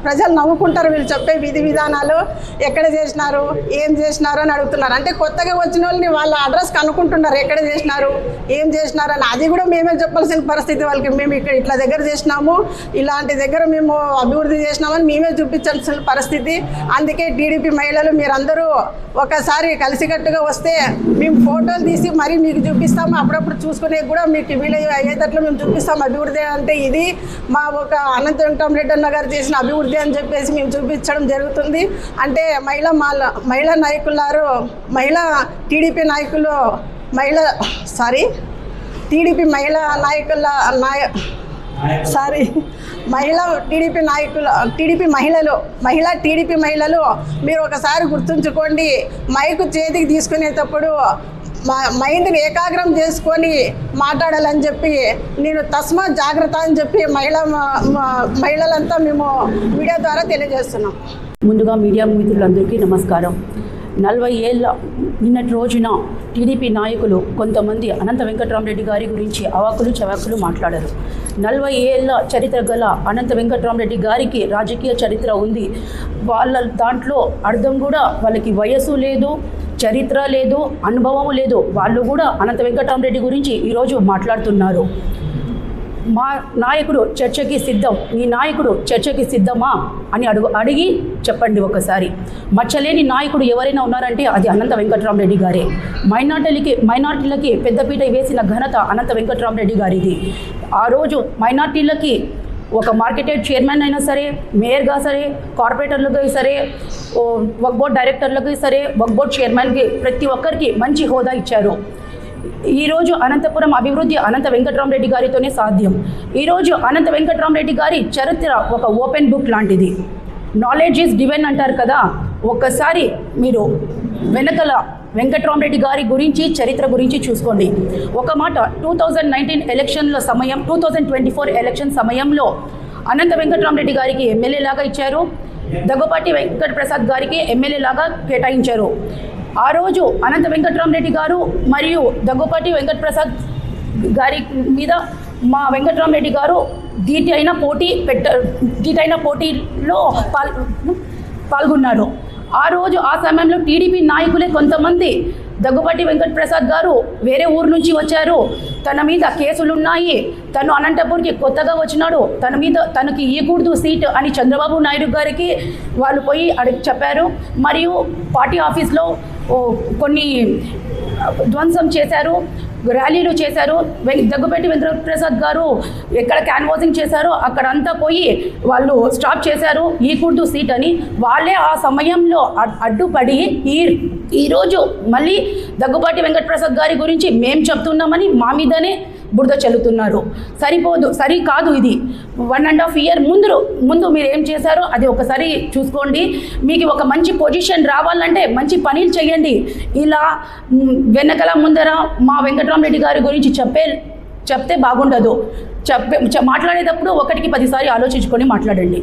ప్రజలు నవ్వుకుంటారు వీళ్ళు చెప్పే విధి విధానాలు. ఎక్కడ చేసినారు, ఏం చేసినారు అని అడుగుతున్నారు. అంటే కొత్తగా వచ్చిన వాళ్ళని వాళ్ళ అడ్రస్ కనుక్కుంటున్నారు, ఎక్కడ చేసినారు, ఏం చేసినారు అని. అది కూడా మేమే చెప్పాల్సిన పరిస్థితి వాళ్ళకి. మేము ఇక్కడ ఇట్లా దగ్గర చేసినాము, ఇలాంటి దగ్గర మేము అభివృద్ధి చేసినామని మేమే చూపించాల్సిన పరిస్థితి. అందుకే టీడీపీ మహిళలు మీరందరూ ఒకసారి కలిసికట్టుగా వస్తే మేము ఫోటోలు తీసి మరీ మీకు చూపిస్తాము. అప్పుడప్పుడు చూసుకునే కూడా మీకు అయ్యేటట్లు మేము చూపిస్తాం. అభివృద్ధి అంటే ఇది మా ఒక అనంత వెంకటరామరెడ్డి అన్న గారు చేసిన అభివృద్ధి అని చెప్పేసి మేము చూపించడం జరుగుతుంది. అంటే మహిళా నాయకులారు, టీడీపీ మహిళలు మీరు ఒకసారి గుర్తుంచుకోండి. మైకు చేతికి తీసుకునేటప్పుడు మైండ్ని ఏకాగ్రం చేసుకొని మాట్లాడాలని చెప్పి నేను తస్మా జాగ్రత్త అని చెప్పి మహిళలంతా మేము మీడియా ద్వారా తెలియజేస్తున్నాం. ముందుగా మీడియా మిత్రులందరికీ నమస్కారం. 40 ఏళ్ళ నిన్నటి రోజున టీడీపీ నాయకులు కొంతమంది అనంత వెంకటరామరెడ్డి గారి గురించి అవాకులు చవాకులు మాట్లాడారు. 40 ఏళ్ళ చరిత్ర గల అనంత వెంకటరామరెడ్డి గారికి రాజకీయ చరిత్ర ఉంది. వాళ్ళ దాంట్లో అర్థం కూడా వాళ్ళకి వయసు లేదు, చరిత్ర లేదు, అనుభవం లేదు. వాళ్ళు కూడా అనంత వెంకటరామరెడ్డి గురించి ఈరోజు మాట్లాడుతున్నారు. మా నాయకుడు చర్చకి సిద్ధం, మీ నాయకుడు చర్చకి సిద్ధమా అని అడిగి చెప్పండి ఒకసారి. మచ్చలేని నాయకుడు ఎవరైనా ఉన్నారంటే అది అనంత వెంకటరామరెడ్డి గారే. మైనార్టీలకి పెద్దపీట వేసిన ఘనత అనంత వెంకటరామరెడ్డి గారిది. ఆ రోజు మైనార్టీలకి ఒక మార్కెటెడ్ చైర్మన్ అయినా సరే, మేయర్గా సరే, కార్పొరేటర్లుగా సరే, వక్ బోర్డ్ డైరెక్టర్లకి సరే, వక్ బోర్డ్ చైర్మన్కి ప్రతి ఒక్కరికి మంచి హోదా ఇచ్చారు. ఈరోజు అనంతపురం అభివృద్ధి అనంత వెంకటరామరెడ్డి గారితోనే సాధ్యం. ఈరోజు అనంత వెంకటరామరెడ్డి గారి చరిత్ర ఒక ఓపెన్ బుక్ లాంటిది. నాలెడ్జ్ ఈజ్ డివైన్ అంటారు కదా. ఒక్కసారి మీరు వెనకల వెంకటరామరెడ్డి గారి గురించి చరిత్ర గురించి చూసుకోండి. ఒక మాట 2024 ఎలక్షన్ సమయంలో అనంత వెంకటరామరెడ్డి గారికి ఎమ్మెల్యే లాగా ఇచ్చారు, దగ్గుపాటి వెంకటప్రసాద్ గారికి ఎమ్మెల్యే లాగా కేటాయించారు. ఆ రోజు అనంత వెంకటరామరెడ్డి గారు మరియు దగ్గుపాటి వెంకటప్రసాద్ గారి మీద మా వెంకటరామరెడ్డి గారు ధీటైన పోటీలో పాల్గొన్నారు. ఆ రోజు ఆ సమయంలో టీడీపీ నాయకులే కొంతమంది దగ్గుపాటి వెంకటప్రసాద్ గారు వేరే ఊరు నుంచి వచ్చారు, తన మీద కేసులున్నాయి, తను అనంతపూర్కి కొత్తగా వచ్చినాడు, తనకి ఇవ్వకూడదు సీట్ అని చంద్రబాబు నాయుడు గారికి వాళ్ళు పోయి చెప్పారు. మరియు పార్టీ ఆఫీస్లో కొన్ని ధ్వంసం చేశారు, ర్యాలీలు చేశారు. దగ్గుపాటి వెంకటప్రసాద్ గారు ఎక్కడ క్యాన్వాసింగ్ చేశారో అక్కడంతా పోయి వాళ్ళు స్టాప్ చేశారు, ఇవ్వకూడదు సీట్ అని. వాళ్ళే ఆ సమయంలో అడ్డుపడి ఈరోజు మళ్ళీ దగ్గుపాటి వెంకటప్రసాద్ గారి గురించి మేం చెప్తున్నామని మా మీదనే బురద చల్లుతున్నారు. సరికాదు ఇది. 1.5 year ముందు మీరు ఏం చేశారో అది ఒకసారి చూసుకోండి. మీకు ఒక మంచి పొజిషన్ రావాలంటే మంచి పనులు చేయండి. ఇలా వెనకల ముందర మా వెంకటరామరెడ్డి గారి గురించి చెప్తే బాగుండదు. మాట్లాడేటప్పుడు 1కి 10 సార్లు ఆలోచించుకొని మాట్లాడండి.